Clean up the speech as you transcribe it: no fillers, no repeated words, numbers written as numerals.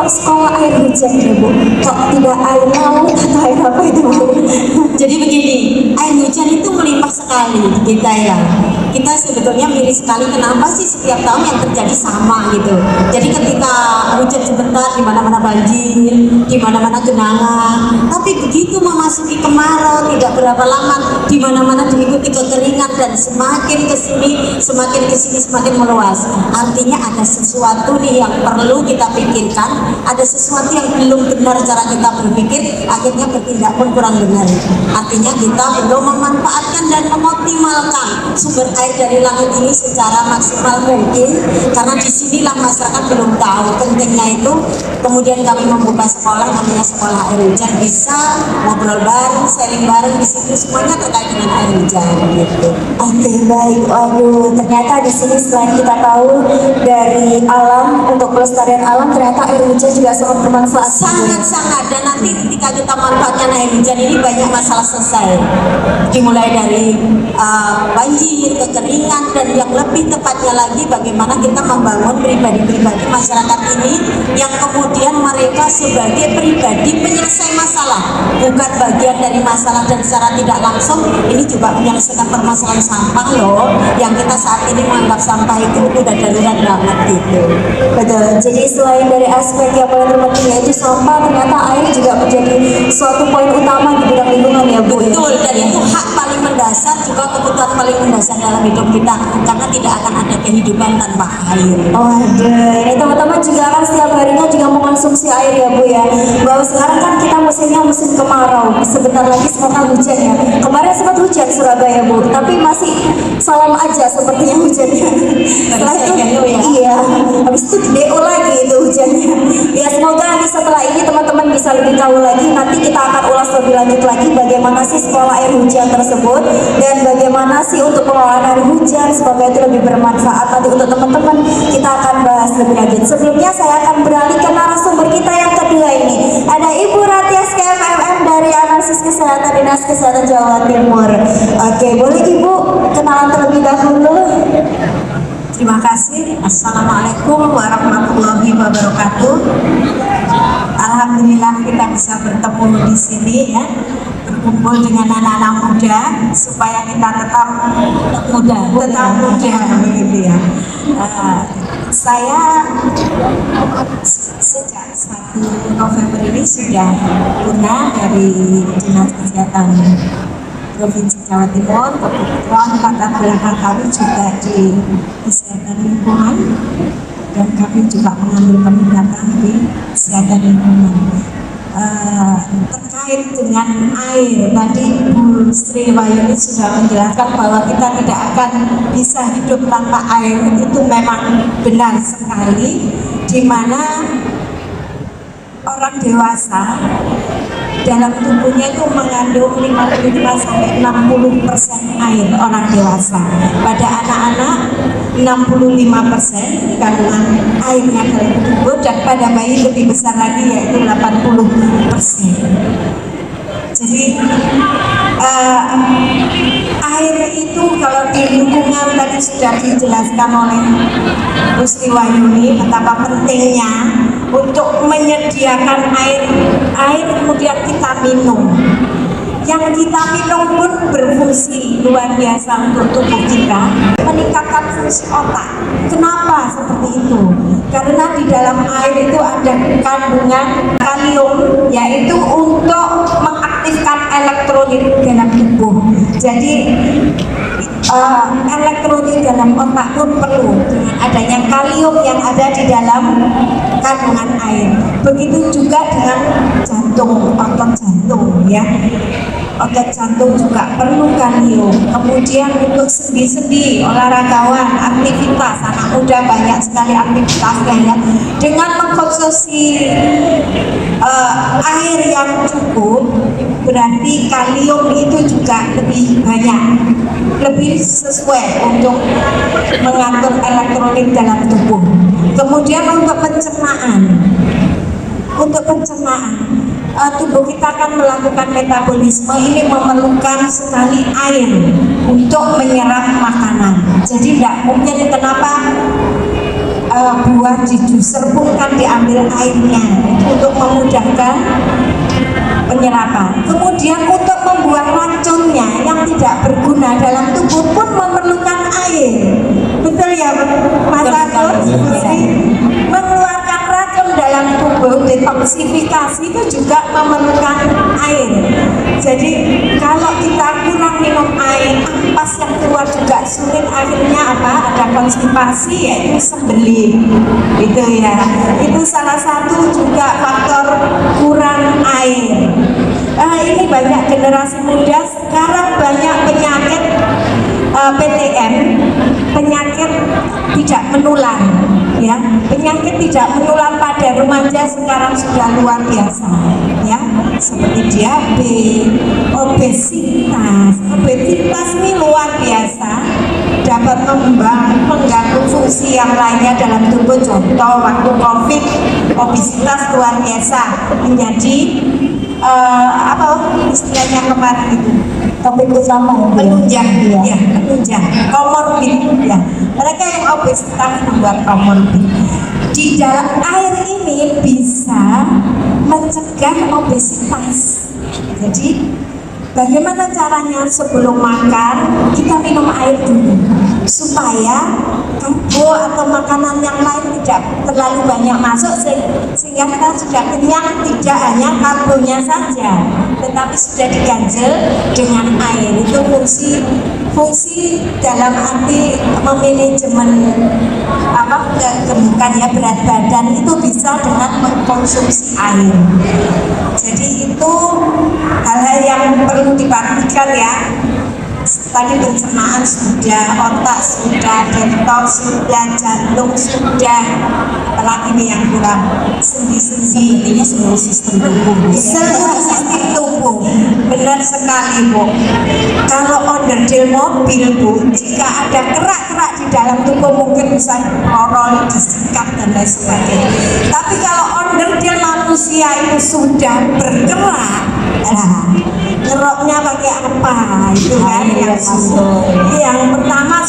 kalau sekolah air hujan ya Bu, kok tidak air laut atau air apa itu Bu? Jadi begini, air hujan itu melimpah sekali kita ya. Kita sebetulnya miris sekali kenapa sih setiap tahun yang terjadi sama gitu. Jadi ketika hujan sebentar di mana-mana banjir, di mana-mana genangan. Tapi begitu memasuki kemarau tidak berapa lama di mana-mana diikuti kekeringan dan semakin kesini semakin meluas. Artinya ada sesuatu nih yang perlu kita pikirkan, ada sesuatu yang belum benar cara kita berpikir, akhirnya bertindak pun kurang benar. Artinya kita belum memanfaatkan dan mengoptimalkan sumber air dari langit ini secara maksimal mungkin, karena disinilah masyarakat belum tahu pentingnya itu. Kemudian kami membuka sekolah namanya sekolah air hujan, bisa ngobrol bareng, sharing bareng di situ, semuanya terkait dengan air hujan gitu. Oke, baik. Waduh, ternyata di sini selain kita tahu dari alam, untuk pelestarian alam, ternyata air hujan juga sangat bermanfaat. Sangat-sangat, dan nanti ketika kita manfaatkan air hujan ini banyak masalah selesai, dimulai dari banjir, kekeringan, dan yang lebih tepatnya lagi bagaimana kita membangun pribadi-pribadi masyarakat ini yang kemudian mereka sebagai pribadi penyelesai masalah, bukan bagian dari masalah, dan secara tidak langsung ini juga menyelesaikan permasalahan sampah loh, yang kita saat ini menganggap sampah itu udah darurat banget gitu. Betul. Jadi selain dari aspek yang paling terpenting yaitu sampah, ternyata air juga menjadi suatu poin utama di bidang lingkungan ya Bu. Betul, dan itu hak paling mendasar, juga kebutuhan paling mendasar dalam hidup kita, karena tidak akan ada kehidupan tanpa air. Waduh, ini teman-teman juga akan setiap harinya juga mengkonsumsi air ya Bu ya. Bahwa sekarang kan kita musimnya musim kemarau, sebentar lagi semoga hujan ya. Kemarin sempat hujan Surabaya Bu, tapi masih salam aja sepertinya hujannya. Setelah itu iya, habis itu di DO lagi itu hujannya. Ya semoga setelah ini teman-teman bisa lebih tahu lagi. Nanti kita akan ulas lebih lanjut lagi bagaimana sih sekolah air hujan tersebut, dan bagaimana sih untuk pengelolaan air hujan semoga itu lebih bermanfaat nanti untuk teman-teman. Kita akan bahas lebih lanjut. Sebelumnya saya akan beralih ke narasumber kita yang kedua ini. Ada Ibu Ratias KMMM dari Analisis Kesehatan Dinas Kesehatan Jawa Timur. Oke, boleh Ibu kenalan terlebih dahulu? Terima kasih. Assalamualaikum warahmatullahi wabarakatuh. Alhamdulillah kita bisa bertemu di sini ya, berkumpul dengan anak-anak muda supaya kita tetap muda begitu ya. Saya sejak 1 November ini sudah guna dari Dinas Kesehatan Provinsi Jawa Timur. Kebetulan latar belakang kami juga di kesehatan lingkungan, dan kami juga mengambil peningkatan di kesehatan lingkungan. Terkait dengan air, tadi Bu Sri Wahyuni sudah menjelaskan bahwa kita tidak akan bisa hidup tanpa air. Itu memang benar sekali, di mana orang dewasa dalam tubuhnya itu mengandung 55-60% air orang dewasa. Pada anak-anak 65% kandungan airnya dalam tubuh, dan pada bayi lebih besar lagi yaitu 80%. Jadi air itu kalau di lingkungan tadi sudah dijelaskan oleh Bu Sri Wahyuni betapa pentingnya untuk menyediakan air kemudian kita minum. Yang kita minum pun berfungsi luar biasa untuk tubuh kita, meningkatkan fungsi otak. Kenapa seperti itu? Karena di dalam air itu ada kandungan kalium, yaitu untuk mengaktifkan elektrolit dalam tubuh. Jadi elektrolit dalam otak pun perlu dengan adanya kalium yang ada di dalam kandungan air. Begitu juga dengan jantung, otot jantung ya. Otot jantung juga perlu kalium. Kemudian untuk sendi-sendi, olahragawan, aktivitas, anak muda banyak sekali aktivitasnya ya. Dengan mengkonsumsi air yang cukup, berarti kalium itu juga lebih banyak, lebih sesuai untuk mengatur elektrolit dalam tubuh. Kemudian untuk pencernaan, tubuh kita akan melakukan metabolisme, ini memerlukan sekali air untuk menyerap makanan. Jadi tidak mungkin, kenapa buah diserbukkan, diambil airnya untuk memudahkan penyerapan. Kemudian untuk membuang racunnya yang tidak berguna dalam tubuh pun memerlukan air. Betul ya Mas Agus? Mengeluarkan racun dalam tubuh, detoksifikasi itu juga memerlukan air. Jadi kalau kita kurang minum air, ampas yang keluar juga sulit, akhirnya apa? Ada konstipasi, yaitu sembelit. Itu ya. Itu salah satu juga faktor kurang air. Ini banyak generasi muda sekarang banyak penyakit PTM, penyakit tidak menular, ya. Penyakit tidak menular pada remaja sekarang sudah luar biasa, ya. Seperti diabetes, obesitas. Obesitas ini luar biasa, dapat mengganggu fungsi yang lainnya dalam tubuh. Contoh waktu COVID, obesitas luar biasa menjadi apa istilahnya kemarin itu, topik utama penunjang, ya, penunjang, komorbid, ya. Mereka yang obesitas membuat komorbid. Di dalam air ini bisa mencegah obesitas. Jadi bagaimana caranya? Sebelum makan kita minum air dulu supaya karbo atau makanan yang lain tidak terlalu banyak masuk, sehingga kita sudah kenyang, tidak hanya karbonya saja tetapi sudah diganjel dengan air. Itu fungsi dalam arti memanajemen kegemukan, ya, berat badan itu bisa dengan mengkonsumsi air. Jadi itu hal-hal yang perlu diperhatikan, ya. Tadi pencernaan sudah, otak sudah, detox sudah, jantung sudah, apalagi ini yang kurang, sendi-sendi, seluruh sistem tubuh. Seluruh sistem tubuh, benar sekali Bu. Kalau onderdil mobil Bu, jika ada kerak-kerak di dalam tubuh mungkin bisa orol, disikat dan lain sebagainya. Tapi kalau onderdil manusia itu sudah bergerak, ngeroknya pakai apa itu kan? Yang pertama